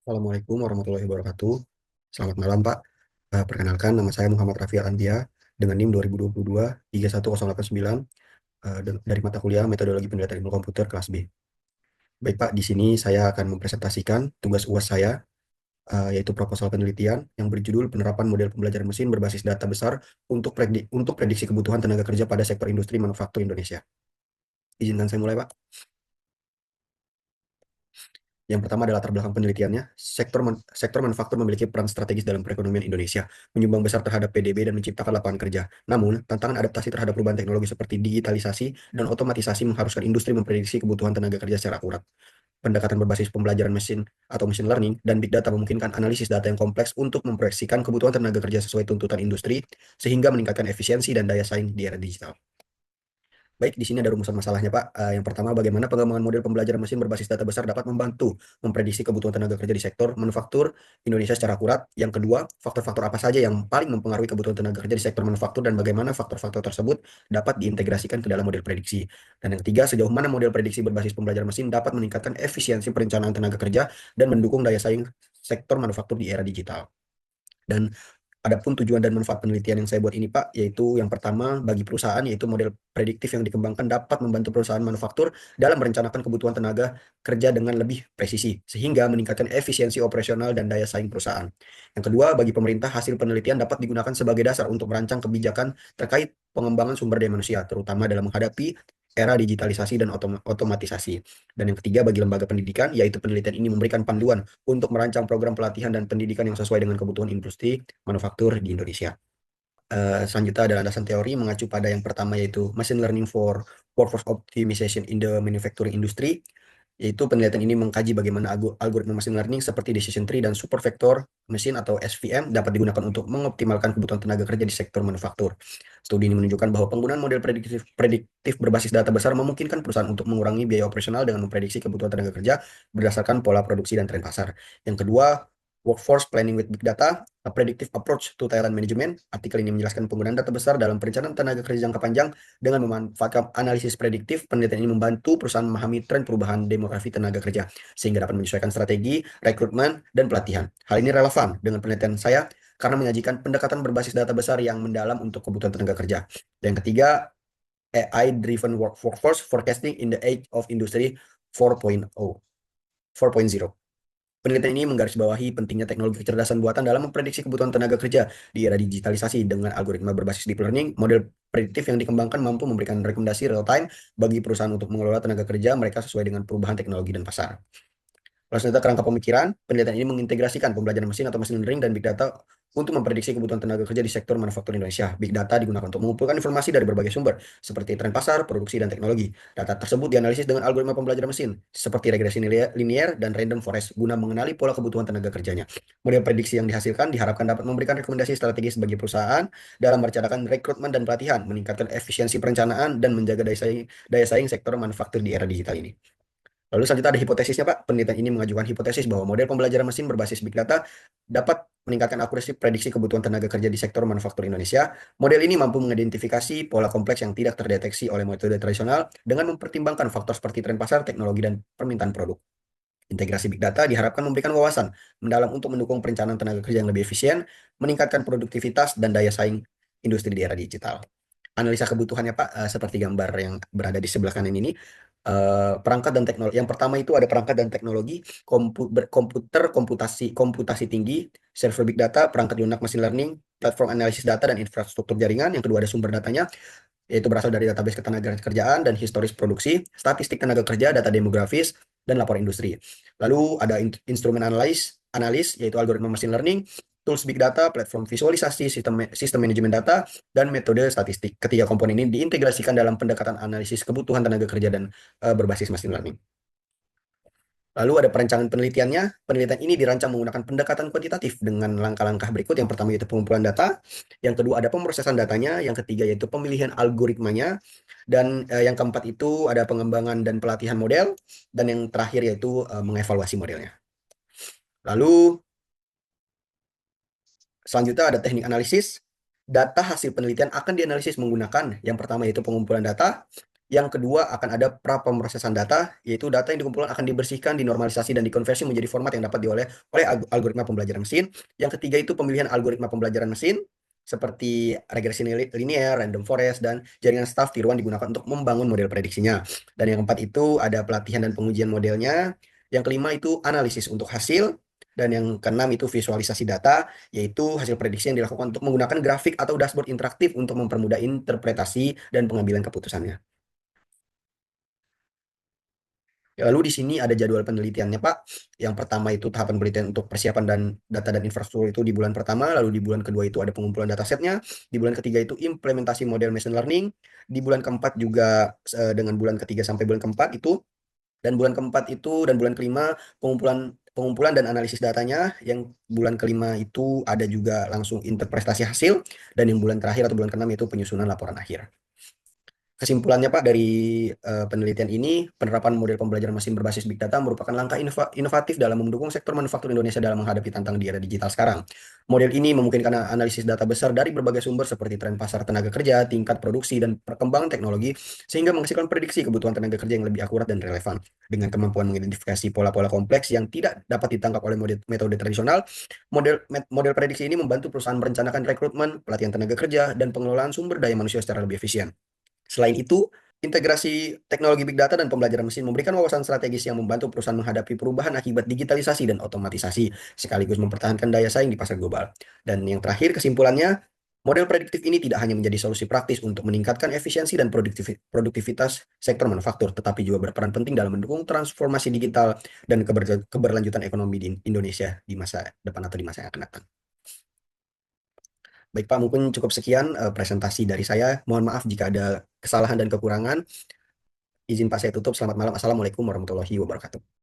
Assalamualaikum warahmatullahi wabarakatuh. Selamat malam, Pak. Perkenalkan, nama saya Muhammad Rafi Alandia dengan NIM 2022 31089 dari mata kuliah Metodologi Penelitian Ilmu Komputer kelas B. Baik, Pak, di sini saya akan mempresentasikan tugas UAS saya, yaitu proposal penelitian yang berjudul Penerapan Model Pembelajaran Mesin Berbasis Data Besar untuk prediksi kebutuhan tenaga kerja pada sektor industri manufaktur Indonesia. Izinkan saya mulai, Pak. Yang pertama adalah latar belakang penelitiannya. Sektor manufaktur memiliki peran strategis dalam perekonomian Indonesia, menyumbang besar terhadap PDB dan menciptakan lapangan kerja. Namun, tantangan adaptasi terhadap perubahan teknologi seperti digitalisasi dan otomatisasi mengharuskan industri memprediksi kebutuhan tenaga kerja secara akurat. Pendekatan berbasis pembelajaran mesin atau machine learning dan big data memungkinkan analisis data yang kompleks untuk memproyeksikan kebutuhan tenaga kerja sesuai tuntutan industri, sehingga meningkatkan efisiensi dan daya saing di era digital. Baik, di sini ada rumusan masalahnya, Pak. Yang pertama, bagaimana pengembangan model pembelajaran mesin berbasis data besar dapat membantu memprediksi kebutuhan tenaga kerja di sektor manufaktur Indonesia secara akurat. Yang kedua, faktor-faktor apa saja yang paling mempengaruhi kebutuhan tenaga kerja di sektor manufaktur dan bagaimana faktor-faktor tersebut dapat diintegrasikan ke dalam model prediksi. Dan yang ketiga, sejauh mana model prediksi berbasis pembelajaran mesin dapat meningkatkan efisiensi perencanaan tenaga kerja dan mendukung daya saing sektor manufaktur di era digital. Dan adapun tujuan dan manfaat penelitian yang saya buat ini, Pak, yaitu yang pertama bagi perusahaan, yaitu model prediktif yang dikembangkan dapat membantu perusahaan manufaktur dalam merencanakan kebutuhan tenaga kerja dengan lebih presisi, sehingga meningkatkan efisiensi operasional dan daya saing perusahaan. Yang kedua, bagi pemerintah, hasil penelitian dapat digunakan sebagai dasar untuk merancang kebijakan terkait pengembangan sumber daya manusia, terutama dalam menghadapi era digitalisasi dan otomatisasi. Dan yang ketiga, bagi lembaga pendidikan, yaitu penelitian ini memberikan panduan untuk merancang program pelatihan dan pendidikan yang sesuai dengan kebutuhan industri manufaktur di Indonesia. Selanjutnya adalah landasan teori mengacu pada yang pertama, yaitu machine learning for workforce optimization in the manufacturing industry, yaitu penelitian ini mengkaji bagaimana algoritma machine learning seperti decision tree dan super vector machine atau SVM dapat digunakan untuk mengoptimalkan kebutuhan tenaga kerja di sektor manufaktur. Studi ini menunjukkan bahwa penggunaan model prediktif berbasis data besar memungkinkan perusahaan untuk mengurangi biaya operasional dengan memprediksi kebutuhan tenaga kerja berdasarkan pola produksi dan tren pasar. Yang kedua, Workforce Planning with Big Data, a Predictive Approach to Talent Management. Artikel ini menjelaskan penggunaan data besar dalam perencanaan tenaga kerja jangka panjang dengan memanfaatkan analisis prediktif. Penelitian ini membantu perusahaan memahami tren perubahan demografi tenaga kerja, sehingga dapat menyesuaikan strategi, rekrutmen, dan pelatihan. Hal ini relevan dengan penelitian saya karena menyajikan pendekatan berbasis data besar yang mendalam untuk kebutuhan tenaga kerja. Yang ketiga, AI-driven workforce forecasting in the age of industry 4.0. 4.0. Penelitian ini menggarisbawahi pentingnya teknologi kecerdasan buatan dalam memprediksi kebutuhan tenaga kerja di era digitalisasi. Dengan algoritma berbasis deep learning, model prediktif yang dikembangkan mampu memberikan rekomendasi real time bagi perusahaan untuk mengelola tenaga kerja mereka sesuai dengan perubahan teknologi dan pasar. Selanjutnya, kerangka pemikiran, penelitian ini mengintegrasikan pembelajaran mesin atau machine learning dan big data untuk memprediksi kebutuhan tenaga kerja di sektor manufaktur Indonesia. Big data digunakan untuk mengumpulkan informasi dari berbagai sumber, seperti tren pasar, produksi, dan teknologi. Data tersebut dianalisis dengan algoritma pembelajaran mesin, seperti regresi linear dan random forest, guna mengenali pola kebutuhan tenaga kerjanya. Model prediksi yang dihasilkan diharapkan dapat memberikan rekomendasi strategis bagi perusahaan dalam merencanakan rekrutmen dan pelatihan, meningkatkan efisiensi perencanaan, dan menjaga daya saing sektor manufaktur di era digital ini. Lalu selanjutnya ada hipotesisnya, Pak. Penelitian ini mengajukan hipotesis bahwa model pembelajaran mesin berbasis big data dapat meningkatkan akurasi prediksi kebutuhan tenaga kerja di sektor manufaktur Indonesia. Model ini mampu mengidentifikasi pola kompleks yang tidak terdeteksi oleh metode tradisional dengan mempertimbangkan faktor seperti tren pasar, teknologi, dan permintaan produk. Integrasi big data diharapkan memberikan wawasan mendalam untuk mendukung perencanaan tenaga kerja yang lebih efisien, meningkatkan produktivitas dan daya saing industri di era digital. Analisa kebutuhannya, Pak, seperti gambar yang berada di sebelah kanan ini. Perangkat dan teknologi. Yang pertama itu ada perangkat dan teknologi, komputer, komputasi tinggi, server big data, perangkat lunak machine learning, platform analisis data dan infrastruktur jaringan. Yang kedua ada sumber datanya, yaitu berasal dari database ketenaga kerjaan dan historis produksi, statistik tenaga kerja, data demografis, dan lapor industri. Lalu ada instrumen analis, yaitu algoritma machine learning, tools big data, platform visualisasi, sistem manajemen data, dan metode statistik. Ketiga komponen ini diintegrasikan dalam pendekatan analisis kebutuhan tenaga kerja dan berbasis machine learning. Lalu ada perencanaan penelitiannya. Penelitian ini dirancang menggunakan pendekatan kuantitatif dengan langkah-langkah berikut. Yang pertama yaitu pengumpulan data, yang kedua ada pemrosesan datanya, yang ketiga yaitu pemilihan algoritmanya, dan yang keempat itu ada pengembangan dan pelatihan model, dan yang terakhir yaitu mengevaluasi modelnya. Lalu selanjutnya ada teknik analisis. Data hasil penelitian akan dianalisis menggunakan yang pertama yaitu pengumpulan data, Yang kedua akan ada pra-pemrosesan data, yaitu data yang dikumpulkan akan dibersihkan, dinormalisasi, dan dikonversi menjadi format yang dapat diolah oleh algoritma pembelajaran mesin. Yang ketiga itu pemilihan algoritma pembelajaran mesin, seperti regresi linear, random forest, dan jaringan staff tiruan digunakan untuk membangun model prediksinya. Dan yang keempat itu ada pelatihan dan pengujian modelnya. Yang kelima itu analisis untuk hasil. Dan yang keenam itu visualisasi data, yaitu hasil prediksi yang dilakukan untuk menggunakan grafik atau dashboard interaktif untuk mempermudah interpretasi dan pengambilan keputusannya. Lalu di sini ada jadwal penelitiannya, Pak. Yang pertama itu tahapan penelitian untuk persiapan dan data dan infrastruktur itu di bulan pertama, lalu di bulan kedua itu ada pengumpulan datasetnya, di bulan ketiga itu implementasi model machine learning, di bulan keempat juga dengan bulan ketiga sampai bulan keempat itu, dan bulan keempat itu dan bulan kelima pengumpulan pengumpulan dan analisis datanya, yang bulan kelima itu ada juga langsung interpretasi hasil, dan yang bulan terakhir atau bulan keenam itu penyusunan laporan akhir. Kesimpulannya Pak dari penelitian ini, penerapan model pembelajaran mesin berbasis Big Data merupakan langkah inovatif dalam mendukung sektor manufaktur Indonesia dalam menghadapi tantangan di era digital sekarang. Model ini memungkinkan analisis data besar dari berbagai sumber seperti tren pasar tenaga kerja, tingkat produksi, dan perkembangan teknologi, sehingga menghasilkan prediksi kebutuhan tenaga kerja yang lebih akurat dan relevan. Dengan kemampuan mengidentifikasi pola-pola kompleks yang tidak dapat ditangkap oleh metode tradisional, model prediksi ini membantu perusahaan merencanakan rekrutmen, pelatihan tenaga kerja, dan pengelolaan sumber daya manusia secara lebih efisien. Selain itu, integrasi teknologi big data dan pembelajaran mesin memberikan wawasan strategis yang membantu perusahaan menghadapi perubahan akibat digitalisasi dan otomatisasi, sekaligus mempertahankan daya saing di pasar global. Dan yang terakhir, kesimpulannya, model prediktif ini tidak hanya menjadi solusi praktis untuk meningkatkan efisiensi dan produktivitas sektor manufaktur, tetapi juga berperan penting dalam mendukung transformasi digital dan keberlanjutan ekonomi di Indonesia di masa depan atau di masa yang akan datang. Baik Pak, mungkin cukup sekian presentasi dari saya. Mohon maaf jika ada kesalahan dan kekurangan. Izin Pak saya tutup. Selamat malam. Assalamualaikum warahmatullahi wabarakatuh.